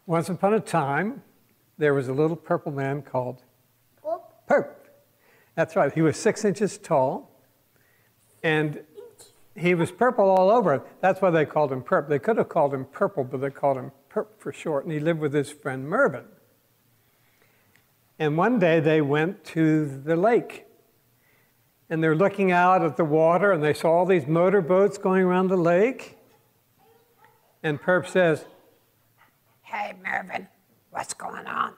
Once upon a time, there was a little purple man called Purp. That's right. He was 6 inches tall, and he was purple all over. That's why they called him Purp. They could have called him Purple, but they called him Purp for short, and he lived with his friend Mervyn. And one day they went to the lake, and they're looking out at the water, and they saw all these motorboats going around the lake. And Purp says, "Hey, Mervyn, what's going on?"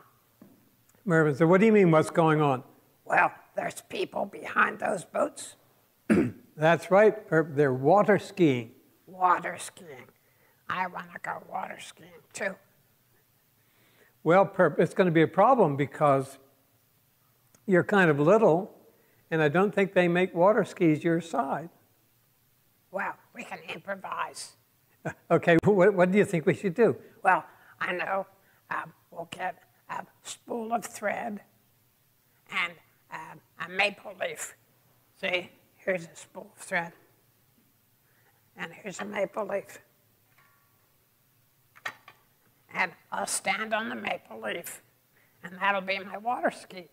Mervyn said, "What do you mean, what's going on?" "Well, there's people behind those boats." "That's right, Purp, they're water skiing." "Water skiing. I want to go water skiing too." "Well, Purp, it's going to be a problem because you're kind of little, and I don't think they make water skis your size." "Well, we can improvise." "Okay, what do you think we should do?" "Well, I know. We'll get a spool of thread and a maple leaf. See, here's a spool of thread, and here's a maple leaf. And I'll stand on the maple leaf, and that'll be my water ski."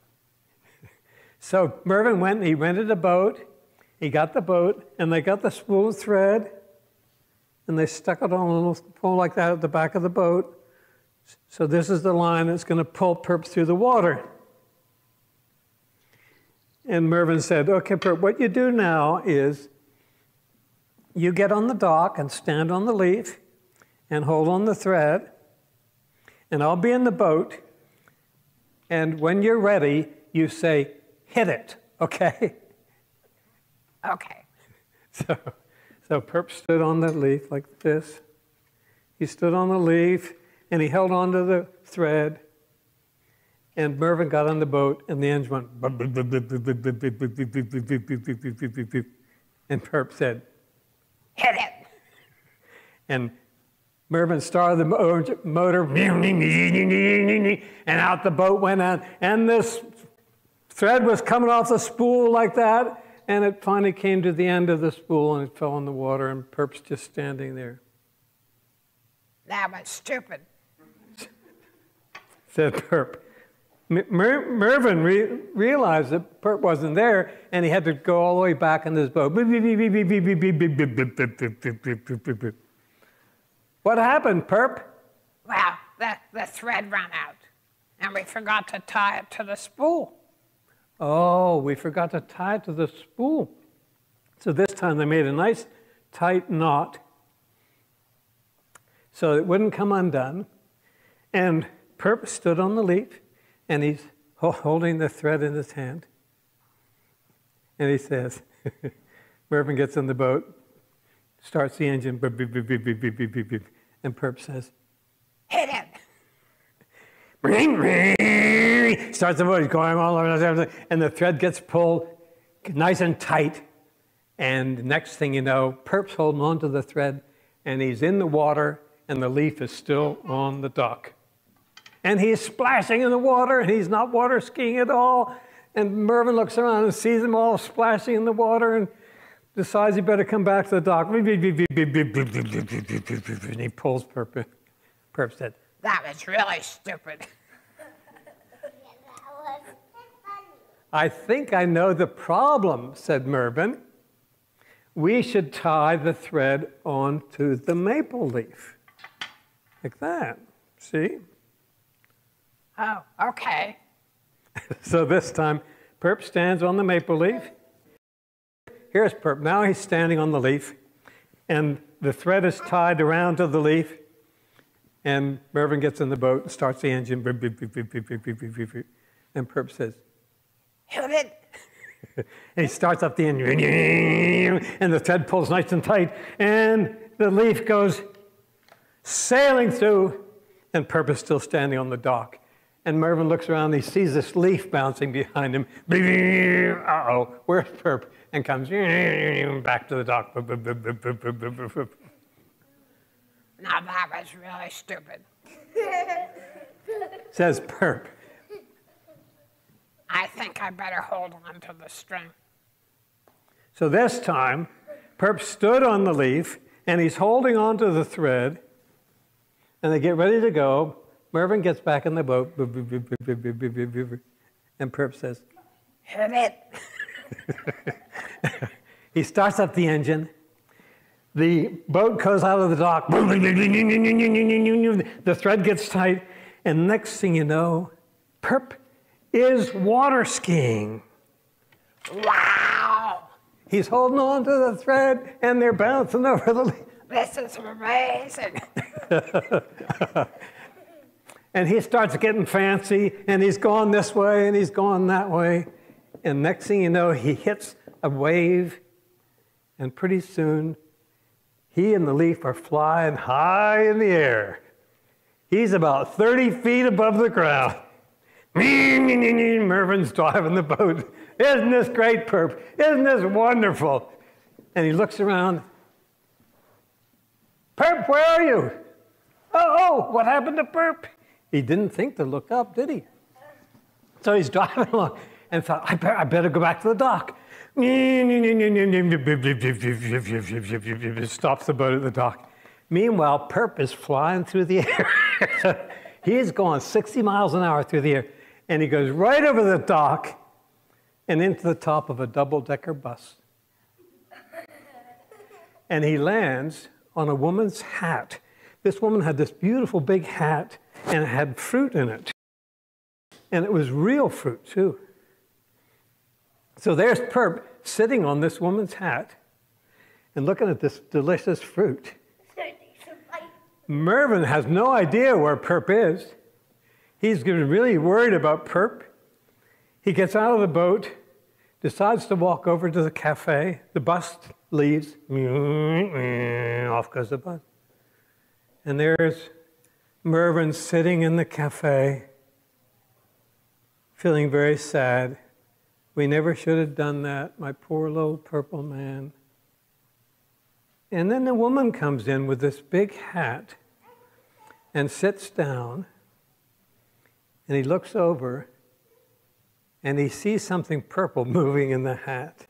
So Mervyn went and he rented a boat. He got the boat, and they got the spool of thread, and they stuck it on a little pole like that at the back of the boat. So this is the line that's going to pull Purp through the water. And Mervyn said, "Okay, Purp, what you do now is you get on the dock and stand on the leaf and hold on the thread, and I'll be in the boat, and when you're ready, you say, 'Hit it,' okay?" "Okay." So Purp stood on the leaf like this. He stood on the leaf, and he held on to the thread, and Mervyn got on the boat, and the engine went, and Purp said, "Hit it." and Mervyn started the motor, and out the boat went out, and this thread was coming off the spool like that, and it finally came to the end of the spool, and it fell in the water, and Purp's just standing there. "That was stupid," said Purp. Mervyn realized that Purp wasn't there, and he had to go all the way back in his boat. "What happened, Purp?" "Well, the thread ran out, and we forgot to tie it to the spool." "Oh, we forgot to tie it to the spool." So this time they made a nice tight knot so it wouldn't come undone. And Purp stood on the leaf, and he's holding the thread in his hand. And he says, Mervyn gets in the boat, starts the engine, beep, beep, beep, beep, beep, beep, beep, beep, beep, and Purp says, "Hit it." Starts the boat, he's going all over, and the thread gets pulled nice and tight. And next thing you know, Purp's holding onto the thread, and he's in the water, and the leaf is still on the dock. And he's splashing in the water, and he's not water skiing at all. And Mervyn looks around and sees them all splashing in the water and decides he better come back to the dock. And he pulls Purp in. Purp said, "That was really stupid." "I think I know the problem," said Mervyn. "We should tie the thread onto the maple leaf. Like that. See?" "Oh, okay." So this time, Purp stands on the maple leaf. Here's Purp. Now he's standing on the leaf, and the thread is tied around to the leaf, and Mervyn gets in the boat and starts the engine, and Purp says, "Hit it." and he starts up the engine, and the thread pulls nice and tight, and the leaf goes sailing through, and Purp is still standing on the dock. And Mervyn looks around, and he sees this leaf bouncing behind him. Uh-oh, where's Purp? And comes back to the dock. "Now that was really stupid," says Purp. "I think I better hold on to the string." So this time, Purp stood on the leaf, and he's holding on to the thread, and they get ready to go. Mervyn gets back in the boat, and Purp says, Hit it. he starts up the engine. The boat goes out of the dock. The thread gets tight. And next thing you know, Purp is water skiing. Wow. He's holding on to the thread, and they're bouncing over the lake. This is amazing. And he starts getting fancy, and he's going this way, and he's going that way. And next thing you know, he hits a wave, and pretty soon, he and the leaf are flying high in the air. He's about 30 feet above the ground. Mervyn's driving the boat. Isn't this great, Purp? Isn't this wonderful? And he looks around. Purp, where are you? Oh, what happened to Purp? He didn't think to look up, did he? So he's driving along and thought, I better go back to the dock. Stops the boat at the dock. Meanwhile, Purp is flying through the air. He's going 60 miles an hour through the air. And he goes right over the dock and into the top of a double-decker bus. And he lands on a woman's hat. This woman had this beautiful big hat, and it had fruit in it. And it was real fruit, too. So there's Purp sitting on this woman's hat and looking at this delicious fruit. Mervyn has no idea where Purp is. He's getting really worried about Purp. He gets out of the boat, decides to walk over to the cafe. The bus leaves. Off goes the bus. And there's Mervyn sitting in the cafe, feeling very sad. We never should have done that, my poor little purple man. And then the woman comes in with this big hat and sits down, and he looks over, and he sees something purple moving in the hat.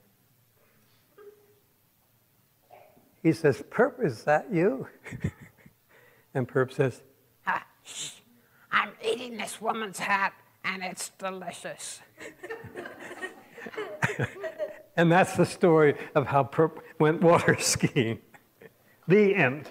He says, Purp, is that you? And Purp says, Shh. I'm eating this woman's hat, and it's delicious. And that's the story of how Purp went water skiing. The end.